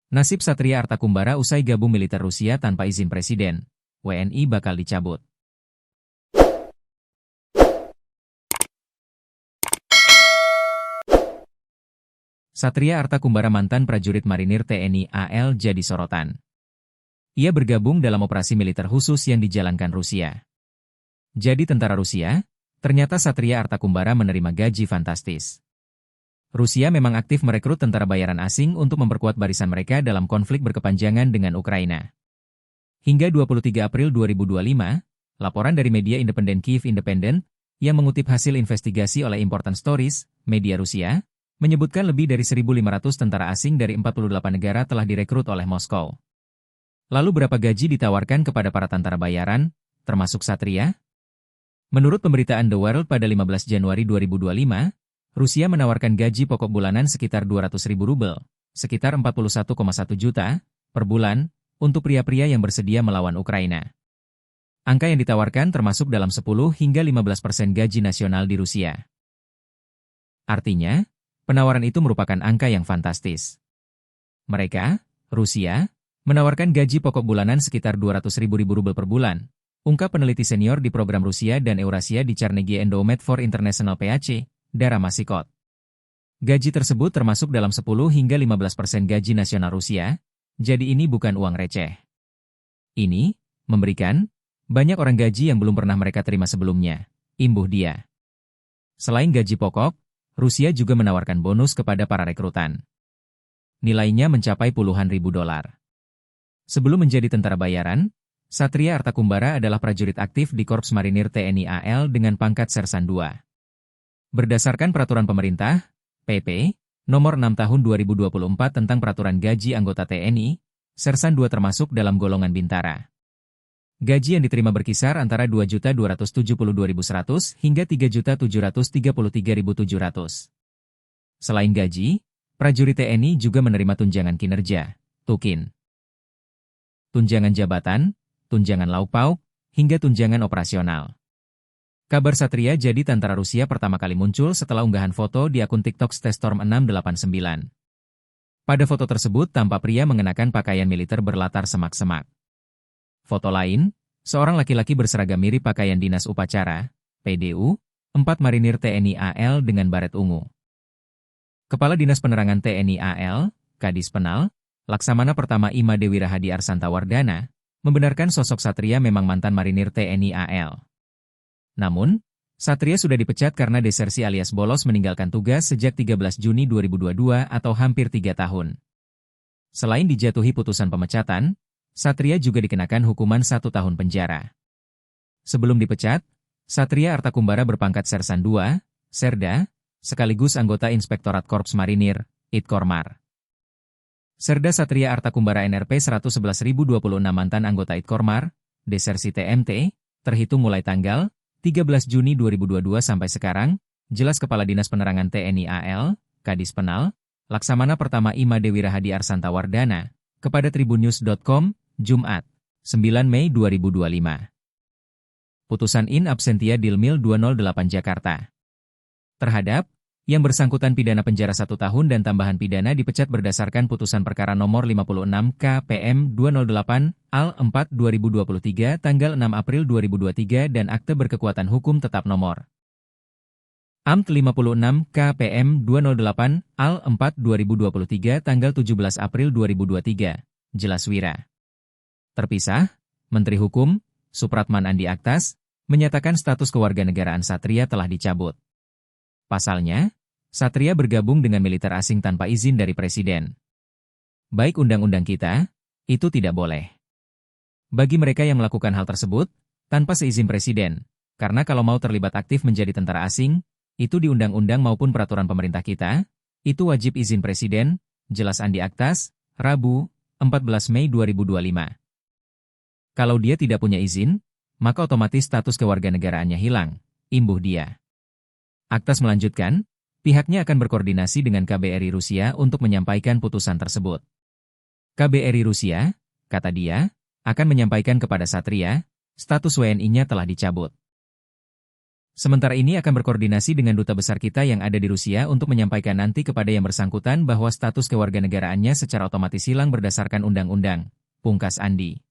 Nasib Satria Artakumbara usai gabung militer Rusia tanpa izin presiden. WNI bakal dicabut. Satria Artakumbara mantan prajurit marinir TNI AL jadi sorotan. Ia bergabung dalam operasi militer khusus yang dijalankan Rusia. Jadi tentara Rusia, ternyata Satria Artakumbara menerima gaji fantastis. Rusia memang aktif merekrut tentara bayaran asing untuk memperkuat barisan mereka dalam konflik berkepanjangan dengan Ukraina. Hingga 23 April 2025, laporan dari media independen Kyiv Independent, yang mengutip hasil investigasi oleh Important Stories, media Rusia, menyebutkan lebih dari 1.500 tentara asing dari 48 negara telah direkrut oleh Moskow. Lalu berapa gaji ditawarkan kepada para tentara bayaran, termasuk Satria? Menurut pemberitaan The World pada 15 Januari 2025, Rusia menawarkan gaji pokok bulanan sekitar 200.000 rubel, sekitar 41,1 juta, per bulan, untuk pria-pria yang bersedia melawan Ukraina. Angka yang ditawarkan termasuk dalam 10 hingga 15% gaji nasional di Rusia. Artinya, penawaran itu merupakan angka yang fantastis. Mereka, Rusia, menawarkan gaji pokok bulanan sekitar 200.000 rubel per bulan, ungkap peneliti senior di program Rusia dan Eurasia di Carnegie Endowment for International PAC, Dara Masikot. Gaji tersebut termasuk dalam 10 hingga 15% gaji nasional Rusia, jadi ini bukan uang receh. Ini, memberikan, banyak orang gaji yang belum pernah mereka terima sebelumnya, imbuh dia. Selain gaji pokok, Rusia juga menawarkan bonus kepada para rekrutan. Nilainya mencapai puluhan ribu dolar. Sebelum menjadi tentara bayaran, Satria Artakumbara adalah prajurit aktif di Korps Marinir TNI AL dengan pangkat Sersan II. Berdasarkan peraturan pemerintah, PP, nomor 6 tahun 2024 tentang peraturan gaji anggota TNI, Sersan II termasuk dalam golongan bintara. Gaji yang diterima berkisar antara 2.272.100 hingga 3.733.700. Selain gaji, prajurit TNI juga menerima tunjangan kinerja, TUKIN. Tunjangan jabatan, tunjangan lauk pauk, hingga tunjangan operasional. Kabar Satria jadi tentara Rusia pertama kali muncul setelah unggahan foto di akun TikTok Stestorm 689. Pada foto tersebut tampak pria mengenakan pakaian militer berlatar semak-semak. Foto lain, seorang laki-laki berseragam mirip pakaian dinas upacara, PDU, 4 marinir TNI AL dengan baret ungu. Kepala Dinas Penerangan TNI AL, Kadis Penal, Laksamana Pertama Ima Dewi Rahadi Arsantawardana, membenarkan sosok Satria memang mantan marinir TNI AL. Namun, Satria sudah dipecat karena desersi alias bolos meninggalkan tugas sejak 13 Juni 2022 atau hampir 3 tahun. Selain dijatuhi putusan pemecatan, Satria juga dikenakan hukuman 1 tahun penjara. Sebelum dipecat, Satria Artakumbara berpangkat Sersan II, Serda, sekaligus anggota Inspektorat Korps Marinir, Itkormar. Serda Satria Artakumbara NRP 111.026 mantan anggota Itkormar, desersi TMT, terhitung mulai tanggal 13 Juni 2022 sampai sekarang, jelas Kepala Dinas Penerangan TNI AL, Kadis Penal, Laksamana Pertama Ima Dewi Rahadi Arsantawardana, kepada tribunnews.com, Jumat, 9 Mei 2025. Putusan in absentia Dilmil 208 Jakarta. Terhadap yang bersangkutan pidana penjara 1 tahun dan tambahan pidana dipecat berdasarkan putusan perkara nomor 56 KPM 208 Al 4 2023 tanggal 6 April 2023 dan akte berkekuatan hukum tetap nomor Amt 56 KPM 208 Al 4 2023 tanggal 17 April 2023, jelas Wira. Terpisah, Menteri Hukum, Supratman Andi Aktas, menyatakan status kewarganegaraan Satria telah dicabut. Pasalnya, Satria bergabung dengan militer asing tanpa izin dari Presiden. Baik undang-undang kita, itu tidak boleh. Bagi mereka yang melakukan hal tersebut, tanpa seizin Presiden, karena kalau mau terlibat aktif menjadi tentara asing, itu di undang-undang maupun peraturan pemerintah kita, itu wajib izin Presiden, jelas Andi Aktas, Rabu, 14 Mei 2025. Kalau dia tidak punya izin, maka otomatis status kewarganegaraannya hilang, imbuh dia. Aktas melanjutkan, pihaknya akan berkoordinasi dengan KBRI Rusia untuk menyampaikan putusan tersebut. KBRI Rusia, kata dia, akan menyampaikan kepada Satria, status WNI-nya telah dicabut. Sementara ini akan berkoordinasi dengan duta besar kita yang ada di Rusia untuk menyampaikan nanti kepada yang bersangkutan bahwa status kewarganegaraannya secara otomatis hilang berdasarkan undang-undang, pungkas Andi.